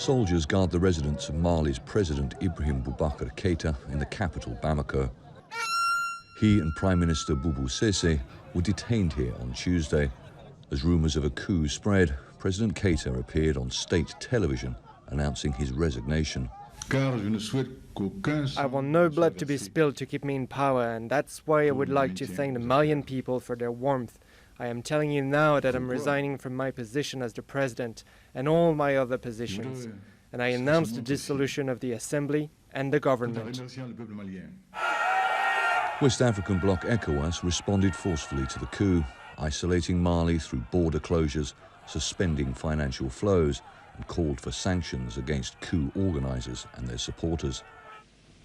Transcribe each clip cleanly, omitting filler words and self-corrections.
Soldiers guard the residence of Mali's President Ibrahim Boubacar Keita in the capital, Bamako. He and Prime Minister Boubou Sese were detained here on Tuesday. As rumours of a coup spread, President Keita appeared on state television announcing his resignation. I want no blood to be spilled to keep me in power, and that's why I would like to thank the Malian people for their warmth. I am telling you now that I'm resigning from my position as the president and all my other positions, and I announce the dissolution of the assembly and the government. West African bloc ECOWAS responded forcefully to the coup, isolating Mali through border closures, suspending financial flows, and called for sanctions against coup organisers and their supporters.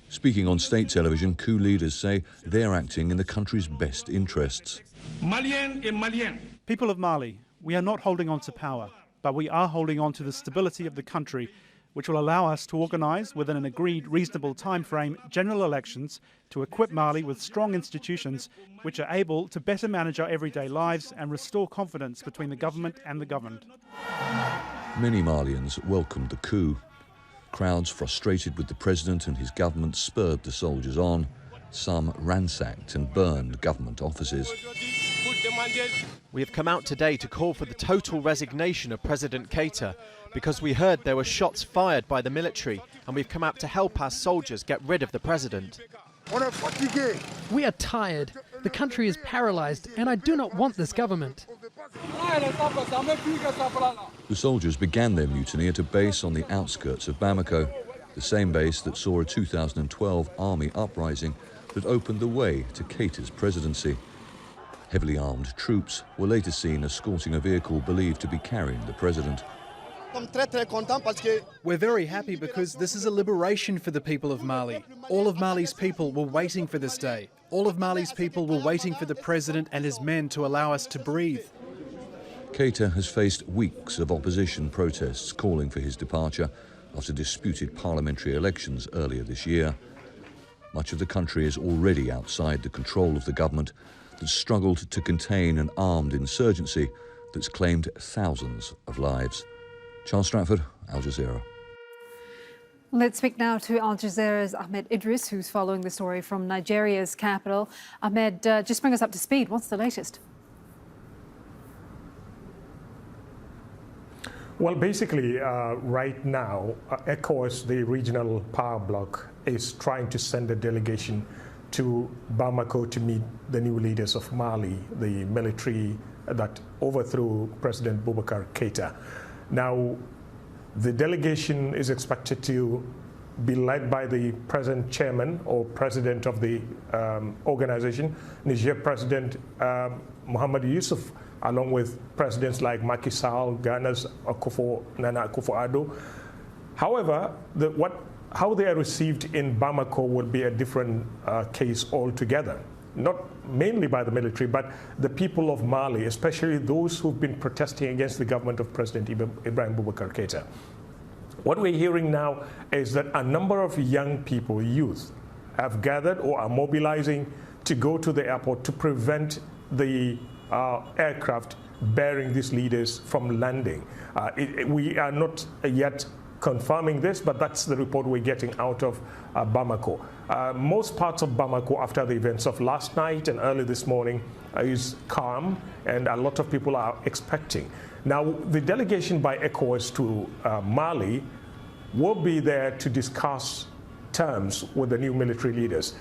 Speaking on state television, coup leaders say they're acting in the country's best interests. People of Mali, we are not holding on to power, but we are holding on to the stability of the country, which will allow us to organise, within an agreed reasonable time frame, general elections to equip Mali with strong institutions which are able to better manage our everyday lives and restore confidence between the government and the governed. Many Malians welcomed the coup. Crowds frustrated with the president and his government spurred the soldiers on. Some ransacked and burned government offices. We have come out today to call for the total resignation of President Keita because we heard there were shots fired by the military, and we've come out to help our soldiers get rid of the president. We are tired. The country is paralysed, and I do not want this government. The soldiers began their mutiny at a base on the outskirts of Bamako, the same base that saw a 2012 army uprising that opened the way to Keita's presidency. Heavily armed troops were later seen escorting a vehicle believed to be carrying the president. We're very happy because this is a liberation for the people of Mali. All of Mali's people were waiting for this day. All of Mali's people were waiting for the president and his men to allow us to breathe. Keita has faced weeks of opposition protests calling for his departure after disputed parliamentary elections earlier this year. Much of the country is already outside the control of the government that's struggled to contain an armed insurgency that's claimed thousands of lives. Charles Stratford, Al Jazeera. Let's speak now to Al Jazeera's Ahmed Idris, who's following the story from Nigeria's capital. Ahmed, just bring us up to speed. What's the latest? Well, basically, right now, ECOWAS, the regional power bloc, is trying to send a delegation to Bamako to meet the new leaders of Mali, the military that overthrew President Boubacar Keita. Now, the delegation is expected to be led by the present chairman or president of the organization, Niger President Mohamed Yusuf, along with presidents like Macky Sall, Ghana's Nana Akufo-Addo. However, how they are received in Bamako will be a different case altogether. Not mainly by the military, but the people of Mali, especially those who've been protesting against the government of President Ibrahim Boubacar Keita. What we're hearing now is that a number of young people, youth, have gathered or are mobilizing to go to the airport to prevent the aircraft bearing these leaders from landing. We are not yet confirming this, but that's the report we're getting out of Bamako. Most parts of Bamako, after the events of last night and early this morning, is calm, and a lot of people are expecting. Now, the delegation by ECOWAS to Mali will be there to discuss terms with the new military leaders.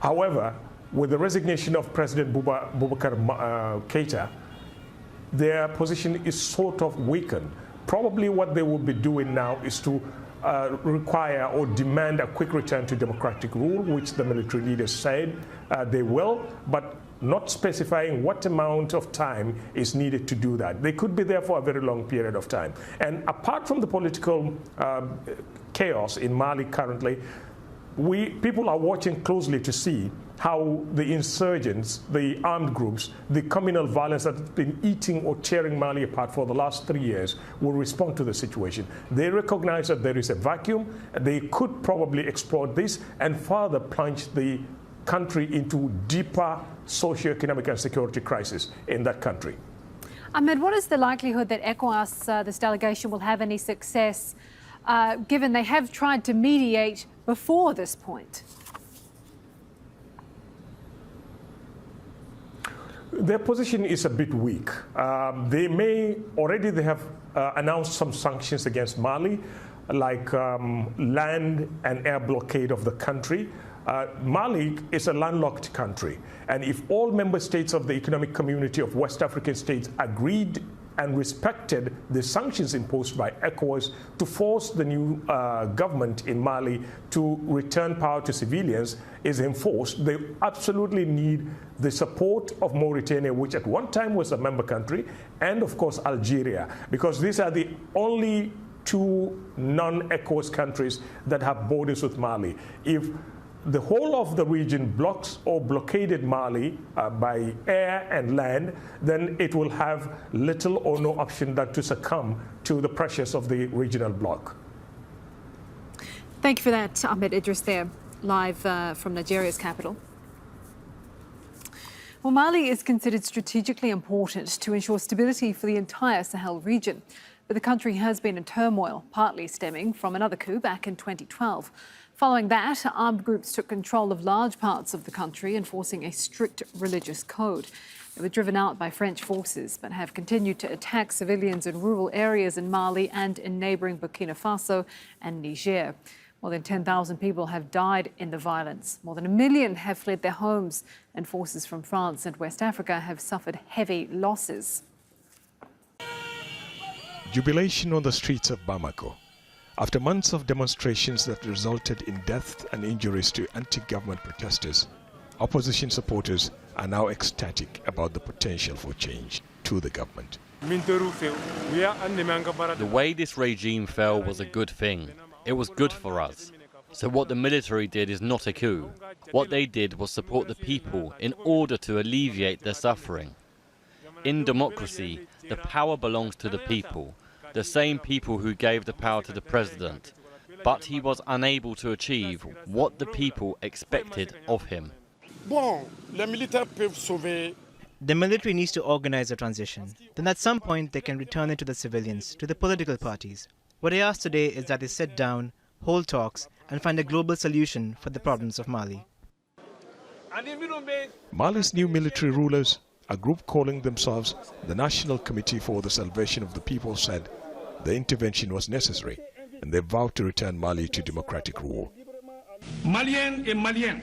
However, with the resignation of President Boubacar Keita, their position is sort of weakened. Probably what they will be doing now is to require or demand a quick return to democratic rule, which the military leaders said they will, but not specifying what amount of time is needed to do that. They could be there for a very long period of time. And apart from the political chaos in Mali currently, people are watching closely to see how the insurgents, the armed groups, the communal violence that has been eating or tearing Mali apart for the last 3 years will respond to the situation. They recognize that there is a vacuum. They could probably exploit this and further plunge the country into deeper socioeconomic and security crisis in that country. Ahmed, what is the likelihood that ECOWAS, this delegation, will have any success, given they have tried to mediate before this point? Their position is a bit weak. They have announced some sanctions against Mali, like land and air blockade of the country. Mali is a landlocked country, and if all member states of the Economic Community of West African States agreed and respected the sanctions imposed by ECOWAS to force the new government in Mali to return power to civilians is enforced, they absolutely need the support of Mauritania, which at one time was a member country, and of course Algeria, because these are the only two non-ECOWAS countries that have borders with Mali. If the whole of the region blocks or blockaded Mali by air and land, then it will have little or no option than to succumb to the pressures of the regional bloc. Thank you for that, Ahmed Idris there, live from Nigeria's capital. Well, Mali is considered strategically important to ensure stability for the entire Sahel region. But the country has been in turmoil, partly stemming from another coup back in 2012. Following that, armed groups took control of large parts of the country, enforcing a strict religious code. They were driven out by French forces, but have continued to attack civilians in rural areas in Mali and in neighbouring Burkina Faso and Niger. More than 10,000 people have died in the violence. More than 1 million have fled their homes, and forces from France and West Africa have suffered heavy losses. Jubilation on the streets of Bamako. After months of demonstrations that resulted in deaths and injuries to anti-government protesters, opposition supporters are now ecstatic about the potential for change to the government. The way this regime fell was a good thing. It was good for us. So what the military did is not a coup. What they did was support the people in order to alleviate their suffering. In democracy, the power belongs to the people. The same people who gave the power to the president, but he was unable to achieve what the people expected of him. The military needs to organize a transition. Then at some point they can return it to the civilians, to the political parties. What I ask today is that they sit down, hold talks, and find a global solution for the problems of Mali. Mali's new military rulers, a group calling themselves the National Committee for the Salvation of the People, said the intervention was necessary, and they vowed to return Mali to democratic rule.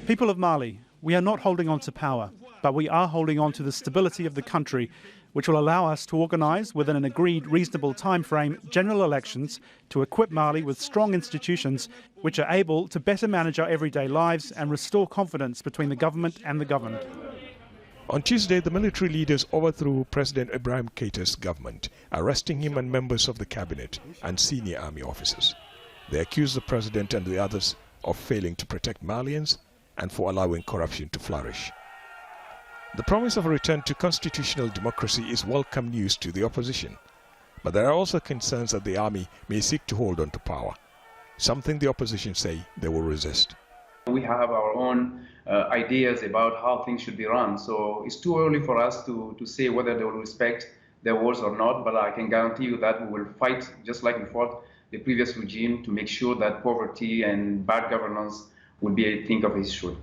People of Mali, we are not holding on to power, but we are holding on to the stability of the country, which will allow us to organise within an agreed reasonable time frame general elections to equip Mali with strong institutions which are able to better manage our everyday lives and restore confidence between the government and the governed. On Tuesday, the military leaders overthrew President Ibrahim Keita's government, arresting him and members of the cabinet and senior army officers. They accused the president and the others of failing to protect Malians and for allowing corruption to flourish. The promise of a return to constitutional democracy is welcome news to the opposition, but there are also concerns that the army may seek to hold on to power, something the opposition say they will resist. We have our own ideas about how things should be run, so it's too early for us to say whether they will respect their words or not, but I can guarantee you that we will fight, just like we fought the previous regime, to make sure that poverty and bad governance will be a thing of history.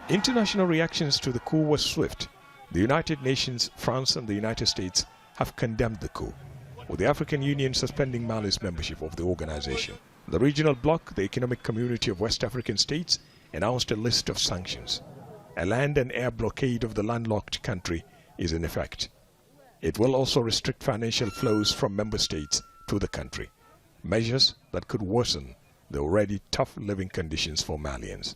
International reactions to the coup were swift. The United Nations, France and the United States have condemned the coup, with the African Union suspending Mali's membership of the organization. The regional bloc, the Economic Community of West African States, announced a list of sanctions. A land and air blockade of the landlocked country is in effect. It will also restrict financial flows from member states to the country, measures that could worsen the already tough living conditions for Malians.